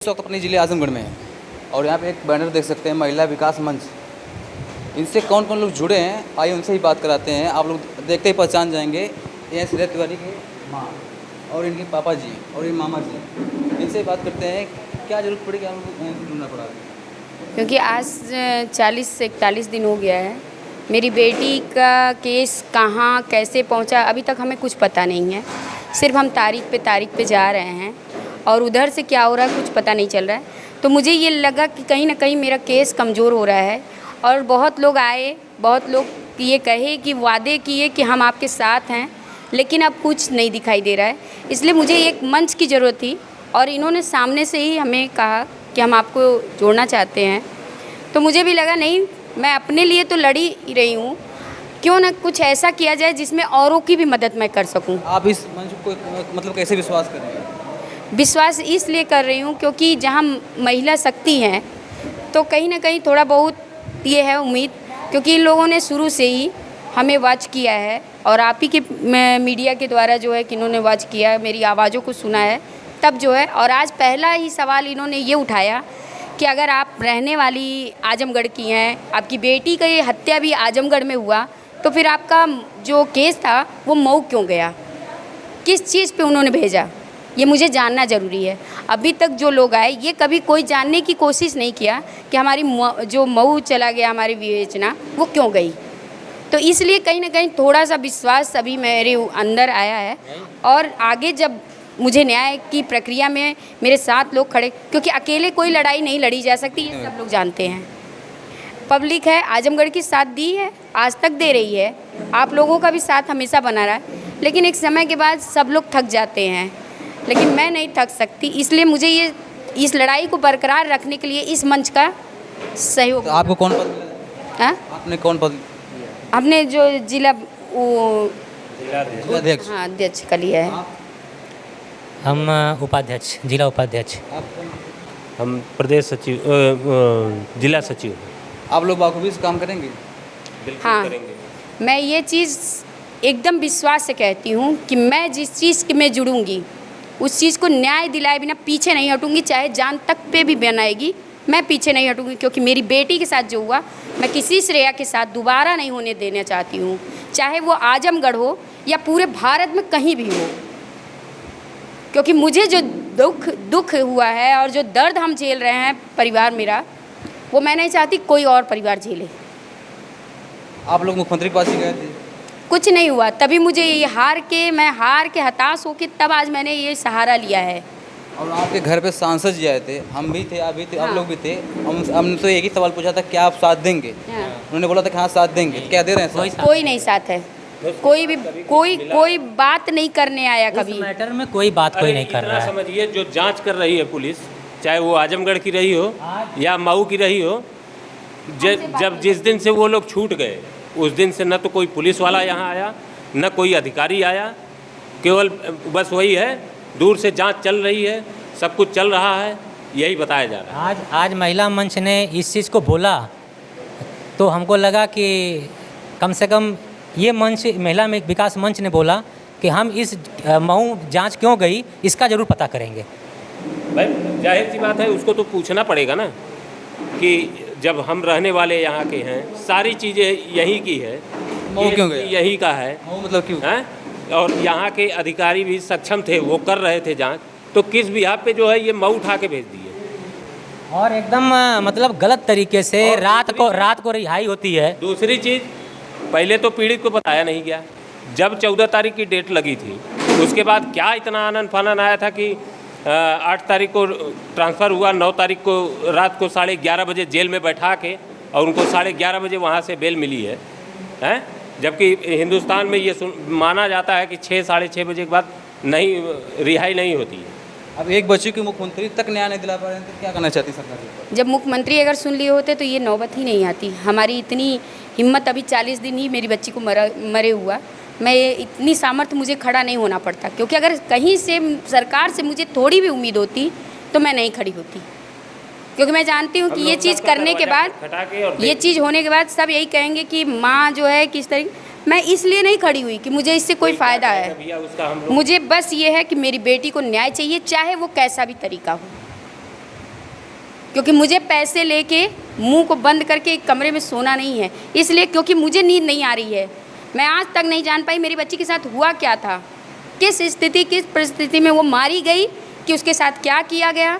इस वक्त अपने ज़िले आजमगढ़ में है और यहाँ पे एक बैनर देख सकते हैं महिला विकास मंच। इनसे कौन कौन लोग जुड़े हैं आइए उनसे ही बात कराते हैं। आप लोग देखते ही पहचान जाएंगे। ये श्रेया तिवारी के माँ और इनके पापा जी और ये मामा जी। इनसे बात करते हैं क्या जरूरत पड़ी, क्या उनको ढूंढना पड़ा। क्योंकि आज 40 से 41 दिन हो गया है। मेरी बेटी का केस कहाँ कैसे पहुँचा अभी तक हमें कुछ पता नहीं है। सिर्फ हम तारीख पे जा रहे हैं और उधर से क्या हो रहा है कुछ पता नहीं चल रहा है। तो मुझे ये लगा कि कहीं ना कहीं मेरा केस कमज़ोर हो रहा है। और बहुत लोग आए, बहुत लोग ये कहे कि वादे किए कि हम आपके साथ हैं, लेकिन अब कुछ नहीं दिखाई दे रहा है। इसलिए मुझे एक मंच की ज़रूरत थी और इन्होंने सामने से ही हमें कहा कि हम आपको जोड़ना चाहते हैं। तो मुझे भी लगा नहीं, मैं अपने लिए तो लड़ी ही रही हूँ, क्यों ना कुछ ऐसा किया जाए जिसमें औरों की भी मदद मैं कर सकूँ। आप इस मंच को मतलब कैसे विश्वास करेंगे? विश्वास इसलिए कर रही हूँ क्योंकि जहाँ महिला शक्ति हैं तो कहीं ना कहीं थोड़ा बहुत ये है उम्मीद, क्योंकि इन लोगों ने शुरू से ही हमें वॉच किया है और आप ही के मीडिया के द्वारा जो है कि इन्होंने वॉच किया है, मेरी आवाज़ों को सुना है तब जो है। और आज पहला ही सवाल इन्होंने ये उठाया कि अगर आप रहने वाली आजमगढ़ की हैं, आपकी बेटी का ये हत्या भी आजमगढ़ में हुआ, तो फिर आपका जो केस था वो मऊ क्यों गया, किस चीज़ पे उन्होंने भेजा, ये मुझे जानना ज़रूरी है। अभी तक जो लोग आए ये कभी कोई जानने की कोशिश नहीं किया कि हमारी जो मऊ चला गया हमारी विवेचना वो क्यों गई। तो इसलिए कहीं ना कहीं थोड़ा सा विश्वास अभी मेरे अंदर आया है। और आगे जब मुझे न्याय की प्रक्रिया में मेरे साथ लोग खड़े, क्योंकि अकेले कोई लड़ाई नहीं लड़ी जा सकती, ये सब लोग जानते हैं। पब्लिक है आजमगढ़ की साथ दी है, आज तक दे रही है, आप लोगों का भी साथ हमेशा बना रहा है, लेकिन एक समय के बाद सब लोग थक जाते हैं, लेकिन मैं नहीं थक सकती। इसलिए मुझे ये इस लड़ाई को बरकरार रखने के लिए इस मंच का सहयोग। तो आपको कौन पद मिला? हाँ, आपने कौन पद? हमने जो जिला अध्यक्ष। हाँ अध्यक्ष का लिया है। हम उपाध्यक्ष, जिला उपाध्यक्ष। हम प्रदेश सचिव, जिला सचिव। आप लोग बाखूबी से काम करेंगे? हाँ, मैं ये चीज़ एकदम विश्वास से कहती हूँ कि मैं जिस चीज़ की मैं जुड़ूंगी उस चीज़ को न्याय दिलाए बिना पीछे नहीं हटूंगी, चाहे जान तक पे भी बनाएगी, मैं पीछे नहीं हटूंगी। क्योंकि मेरी बेटी के साथ जो हुआ मैं किसी श्रेया के साथ दोबारा नहीं होने देना चाहती हूँ, चाहे वो आजमगढ़ हो या पूरे भारत में कहीं भी हो। क्योंकि मुझे जो दुख हुआ है और जो दर्द हम झेल रहे हैं परिवार मेरा, वो मैं नहीं चाहती कोई और परिवार झेले। आप लोग मुख्यमंत्री के पास ही गए थे? कुछ नहीं हुआ, तभी मुझे ये मैं हार के हताश होकर तब आज मैंने ये सहारा लिया है। और आपके घर पे सांसद जी आए थे, हम भी थे, आप भी थे, हाँ। आप लोग भी थे। हमने तो एक ही सवाल पूछा था क्या आप साथ देंगे? हाँ। उन्होंने बोला था कि हाँ साथ देंगे। क्या दे रहे हैं साथ? कोई नहीं साथ है, कोई बात नहीं करने आया कभी। इस मैटर में कोई बात कोई नहीं कर रहा है। समझिए, जो जांच कर रही है पुलिस, चाहे वो आजमगढ़ की रही हो या मऊ की रही हो, जब जिस दिन से वो लोग छूट गए उस दिन से न तो कोई पुलिस वाला यहाँ आया, न कोई अधिकारी आया। केवल बस वही है, दूर से जांच चल रही है, सब कुछ चल रहा है, यही बताया जा रहा है। आज महिला मंच ने इस चीज़ को बोला तो हमको लगा कि कम से कम ये मंच, महिला में विकास मंच ने बोला कि हम इस मऊ जांच क्यों गई इसका ज़रूर पता करेंगे। भाई जाहिर सी बात है, उसको तो पूछना पड़ेगा ना कि जब हम रहने वाले यहाँ के हैं, सारी चीज़ें यहीं की है, मऊ क्यों गया? यहीं का है, वो मतलब क्यों? हैं? और यहाँ के अधिकारी भी सक्षम थे, वो कर रहे थे जांच, तो किस बिहार पे जो है ये मऊ उठा के भेज दिए। और एकदम मतलब गलत तरीके से रात को रिहाई होती है। दूसरी चीज़, पहले तो पीड़ित को बताया नहीं गया। जब 14 तारीख की डेट लगी थी, उसके बाद क्या इतना आनन फानन आया था कि 8 तारीख को ट्रांसफ़र हुआ, 9 तारीख को रात को 11:30 बजे जेल में बैठा के और उनको 11:30 बजे वहाँ से बेल मिली है, हैं? जबकि हिंदुस्तान में ये माना जाता है कि 6 साढ़े 6 बजे के बाद नहीं रिहाई नहीं होती है। अब एक बच्चे की मुख्यमंत्री तक न्याय नहीं दिला पा रहे हैं, तो क्या करना चाहती सरकार? जब मुख्यमंत्री अगर सुन लिए होते तो ये नौबत ही नहीं आती। हमारी इतनी हिम्मत, अभी 40 दिन ही मेरी बच्ची को मरे हुआ, मैं इतनी सामर्थ्य मुझे खड़ा नहीं होना पड़ता। क्योंकि अगर कहीं से सरकार से मुझे थोड़ी भी उम्मीद होती तो मैं नहीं खड़ी होती। क्योंकि मैं जानती हूँ कि ये चीज़ करने के बाद, ये चीज़ होने के बाद सब यही कहेंगे कि माँ जो है किस तरीके, मैं इसलिए नहीं खड़ी हुई कि मुझे इससे कोई फ़ायदा है। मुझे बस ये है कि मेरी बेटी को न्याय चाहिए, चाहे वो कैसा भी तरीका हो। क्योंकि मुझे पैसे लेके मुंह को बंद करके एक कमरे में सोना नहीं है, इसलिए क्योंकि मुझे नींद नहीं आ रही है। मैं आज तक नहीं जान पाई मेरी बच्ची के साथ हुआ क्या था, किस स्थिति किस परिस्थिति में वो मारी गई, कि उसके साथ क्या किया गया।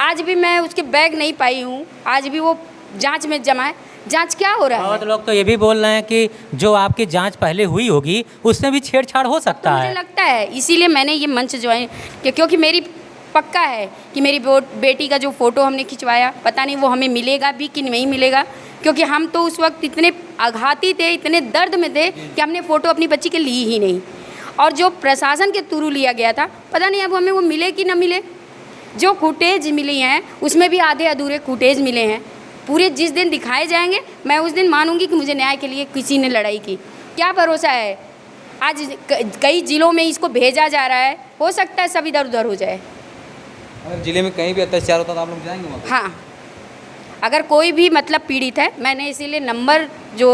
आज भी मैं उसके बैग नहीं पाई हूँ, आज भी वो जांच में जमा है। जांच क्या हो रहा है? बहुत लोग तो ये भी बोल रहे हैं कि जो आपकी जांच पहले हुई होगी उसमें भी छेड़छाड़ हो सकता तो मुझे है। लगता है इसीलिए मैंने ये मंच ज्वाइन किया, क्योंकि मेरी पक्का है कि मेरी बेटी का जो फ़ोटो हमने खिंचवाया, पता नहीं वो हमें मिलेगा भी कि नहीं मिलेगा, क्योंकि हम तो उस वक्त इतने आघाती थे, इतने दर्द में थे कि हमने फ़ोटो अपनी बच्ची के ली ही नहीं। और जो प्रशासन के थ्रू लिया गया था, पता नहीं अब हमें वो मिले कि ना मिले। जो फुटेज मिली हैं उसमें भी आधे अधूरे फुटेज मिले हैं। पूरे जिस दिन दिखाए जाएंगे मैं उस दिन मानूंगी कि मुझे न्याय के लिए किसी ने लड़ाई की। क्या भरोसा है, आज कई ज़िलों में इसको भेजा जा रहा है, हो सकता है सब इधर उधर हो जाए। अगर जिले में कहीं भी अत्याचार होता तो आप लोग जाएंगे वहाँ पे? हाँ, अगर कोई भी मतलब पीड़ित है, मैंने इसीलिए नंबर जो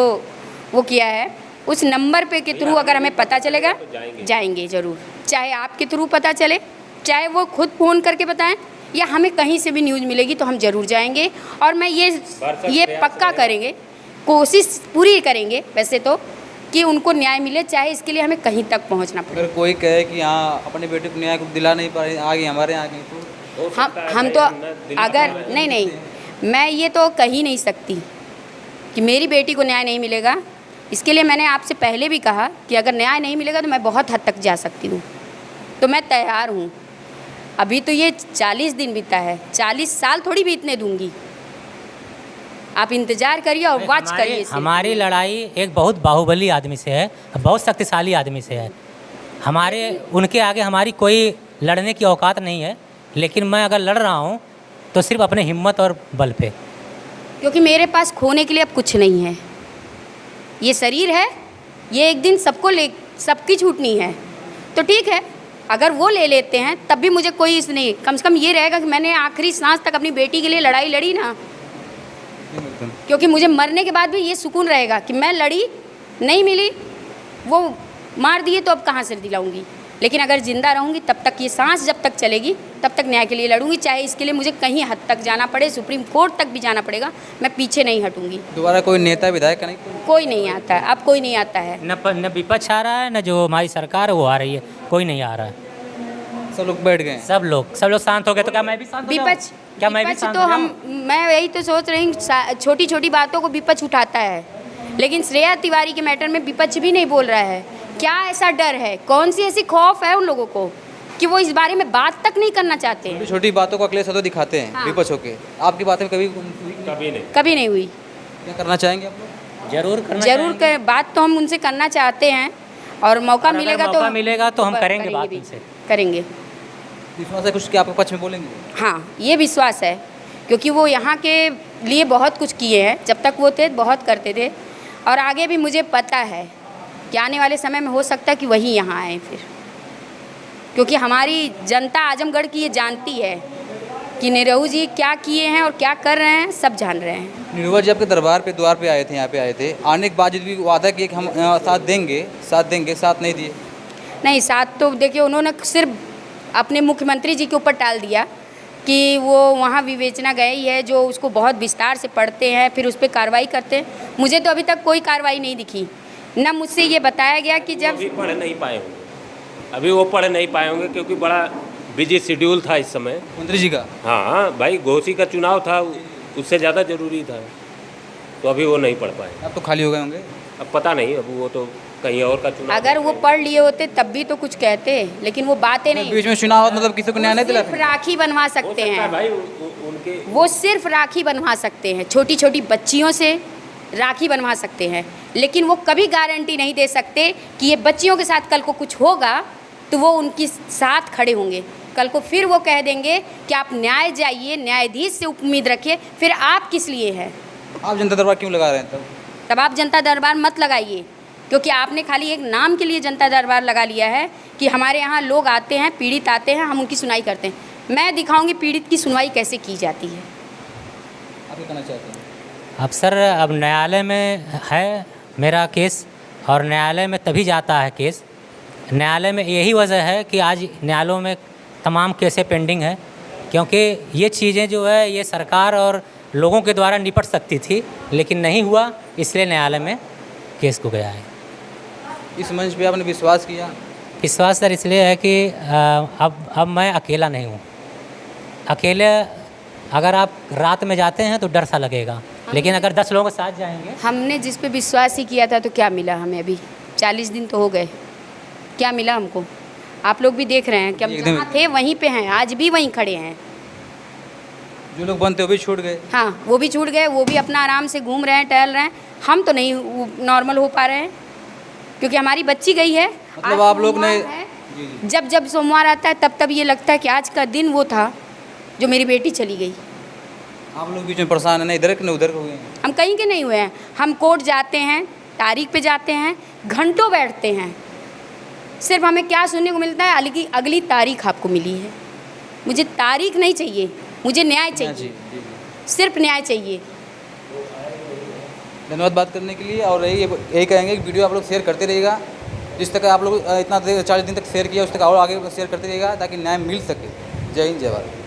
वो किया है, उस नंबर पे के थ्रू अगर हमें पता चलेगा जाएंगे ज़रूर। चाहे आपके थ्रू पता चले, चाहे वो खुद फ़ोन करके बताएं, या हमें कहीं से भी न्यूज़ मिलेगी तो हम ज़रूर जाएंगे। और मैं ये पक्का करेंगे, कोशिश पूरी करेंगे वैसे तो, कि उनको न्याय मिले, चाहे इसके लिए हमें कहीं तक पहुंचना पड़े। अगर कोई कहे कि हाँ अपने बेटे को न्याय को दिला नहीं पा रहे, आगे हमारे यहाँ गई, तो हम तो अगर नहीं, मैं ये तो कह ही नहीं सकती कि मेरी बेटी को न्याय नहीं मिलेगा। इसके लिए मैंने आपसे पहले भी कहा कि अगर न्याय नहीं मिलेगा तो मैं बहुत हद तक जा सकती हूँ, तो मैं तैयार हूँ। अभी तो ये 40 दिन बीता है, 40 साल थोड़ी बीतने दूंगी। आप इंतजार करिए और वॉच करिए इसे। हमारी लड़ाई एक बहुत बाहुबली आदमी से है, बहुत शक्तिशाली आदमी से है। हमारे उनके आगे हमारी कोई लड़ने की औकात नहीं है, लेकिन मैं अगर लड़ रहा हूँ तो सिर्फ अपने हिम्मत और बल पे, क्योंकि मेरे पास खोने के लिए अब कुछ नहीं है। ये शरीर है, ये एक दिन सबकी छूटनी है। तो ठीक है, अगर वो ले लेते हैं तब भी मुझे कोई इस नहीं, कम से कम ये रहेगा कि मैंने आखिरी सांस तक अपनी बेटी के लिए लड़ाई लड़ी ना। क्योंकि मुझे मरने के बाद भी ये सुकून रहेगा कि मैं लड़ी, नहीं मिली, वो मार दिए तो अब कहाँ से दिलाऊंगी। लेकिन अगर ज़िंदा रहूँगी तब तक, ये सांस जब तक चलेगी तब तक न्याय के लिए लड़ूंगी, चाहे इसके लिए मुझे कहीं हद तक जाना पड़े, सुप्रीम कोर्ट तक भी जाना पड़ेगा, मैं पीछे नहीं हटूंगी। दोबारा कोई नेता विधायक का नहीं? कोई नहीं आता है, अब कोई नहीं आता है। न विपक्ष आ रहा है, न जो हमारी सरकार है वो आ रही है, कोई नहीं आ रहा है। सब लोग बैठ गए? सब लोग शांत हो गए। तो क्या मैं भी शांत हो जाऊं? विपक्ष, क्या मैं भी शांत तो हो हम, जाऊं? मैं यही तो सोच रही हूँ, छोटी छोटी बातों को विपक्ष उठाता है, लेकिन श्रेया तिवारी के मैटर में विपक्ष भी नहीं बोल रहा है। क्या ऐसा डर है, कौन सी ऐसी खौफ है उन लोगों को कि वो इस बारे में बात तक नहीं करना चाहते हैं? छोटी बातों को अगले सदों दिखाते हैं। हाँ। विपक्ष होके आपकी बातें कभी कभी नहीं हुई। क्या करना चाहेंगे आप लोग? जरूर बात तो हम उनसे करना चाहते हैं, और मौका मिलेगा तो हम करेंगे बात भी, उनसे। करेंगे। विश्वास है कुछ कि आपके पक्ष में बोलेंगे? हाँ, ये विश्वास है, क्योंकि वो यहाँ के लिए बहुत कुछ किए हैं, जब तक वो थे बहुत करते थे, और आगे भी मुझे पता है कि आने वाले समय में हो सकता है कि वही यहाँ आए फिर, क्योंकि हमारी जनता आजमगढ़ की ये जानती है कि निरहू जी क्या किए हैं और क्या कर रहे हैं, सब जान रहे हैं। निरहुआ जी आपके दरबार पे द्वार पे आए थे, यहाँ पे आए थे, आने के बाद भी वादा किया कि हम साथ देंगे, साथ नहीं दिए? नहीं, साथ तो देखिए उन्होंने सिर्फ अपने मुख्यमंत्री जी के ऊपर टाल दिया कि वो वहाँ विवेचना गई है, जो उसको बहुत विस्तार से पढ़ते हैं, फिर उस पर कार्रवाई करते हैं। मुझे तो अभी तक कोई कार्रवाई नहीं दिखी, ना मुझसे ये बताया गया कि जब अभी पढ़ नहीं पाए होंगे, अभी वो पढ़ नहीं पाए होंगे क्योंकि बड़ा बिजी शेड्यूल था इस समय मंत्री जी का। हाँ भाई, घोसी का चुनाव था, उससे ज़्यादा ज़रूरी था, तो अभी वो नहीं पढ़ पाए। अब तो खाली हो गए होंगे? अब पता नहीं, अब वो तो कहीं और का चुनाव। अगर वो पढ़ लिए होते तब भी तो कुछ कहते, लेकिन वो बातें नहीं। बीच में चुनाव मतलब किसी को न्याय नहीं दिला? सिर्फ राखी बनवा सकते हैं भाई उनके, वो सिर्फ राखी बनवा सकते हैं, छोटी छोटी बच्चियों से राखी बनवा सकते हैं, लेकिन वो कभी गारंटी नहीं दे सकते कि ये बच्चियों के साथ कल को कुछ होगा तो वो उनके साथ खड़े होंगे। कल को फिर वो कह देंगे कि आप न्याय जाइए, न्यायाधीश से उम्मीद रखिए, फिर आप किस लिए हैं? आप जनता दरबार क्यों लगा रहे हैं तब आप जनता दरबार मत लगाइए, क्योंकि आपने खाली एक नाम के लिए जनता दरबार लगा लिया है कि हमारे यहाँ लोग आते हैं, पीड़ित आते हैं, हम उनकी सुनवाई करते हैं। मैं दिखाऊंगी पीड़ित की सुनवाई कैसे की जाती है। आप क्या कहना चाहते हैं? अब सर, अब न्यायालय में है मेरा केस, और न्यायालय में तभी जाता है केस। न्यायालय में यही वजह है कि आज न्यायालयों में तमाम केसें पेंडिंग है, क्योंकि ये चीज़ें जो है ये सरकार और लोगों के द्वारा निपट सकती थी, लेकिन नहीं हुआ, इसलिए न्यायालय में केस को गया है। इस मंच पे आपने विश्वास किया? विश्वास सर इसलिए है कि अब मैं अकेला नहीं हूँ। अकेले अगर आप रात में जाते हैं तो डर सा लगेगा, लेकिन अगर 10 लोगों के साथ जाएंगे। हमने जिस पे विश्वास ही किया था तो क्या मिला हमें? अभी 40 दिन तो हो गए, क्या मिला हमको? आप लोग भी देख रहे हैं कि हम एकदम। जहाँ थे वहीं पे हैं, आज भी वहीं खड़े हैं। जो लोग बनते वो भी छूट गए। हाँ, वो भी छूट गए, वो भी अपना आराम से घूम रहे हैं, टहल रहे हैं। हम तो नहीं नॉर्मल हो पा रहे हैं क्योंकि हमारी बच्ची गई है। मतलब आज आप लोग ने सोमवार है, जब जब सोमवार आता है तब ये लगता है कि आज का दिन वो था जो मेरी बेटी चली गई। आप लोग बीच में परेशान है, ना इधर के ना उधर के हुए हैं। हम कहीं के नहीं हुए हैं। हम कोर्ट जाते हैं, तारीख पे जाते हैं, घंटों बैठते हैं, सिर्फ हमें क्या सुनने को मिलता है? अगली तारीख आपको मिली है। मुझे तारीख नहीं चाहिए, मुझे न्याय चाहिए, सिर्फ न्याय चाहिए। धन्यवाद बात करने के लिए। और यही कहेंगे कि वीडियो आप लोग शेयर करते रहिएगा, जिस तक आप लोग इतना 40 दिन तक शेयर किया उस तक और आगे शेयर करते रहिएगा ताकि न्याय मिल सके। जय हिंद, जय भारत।